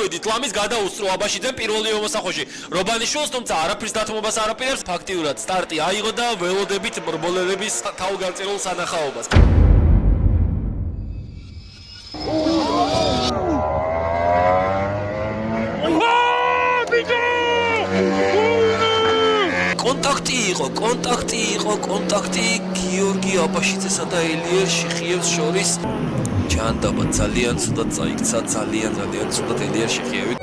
მივედით ლამის გადაუსწრო აბაშიძემ პირველი ომოსახოში რობანიშვილს, თუმცა არაფრის დათმობას არ აპირებს. ფაქტიურად სტარტი აიღო და ველოდებით მრბოლელების თავგარწირულ სანახაობას. კონტაქტი გიორგი აბაშიძესა და ელიერ შიხიევს შორის. ჯანდაბა ძალიან ცუდად წაიქცა, ძალიან ცუდად ელიერ შიხიევი.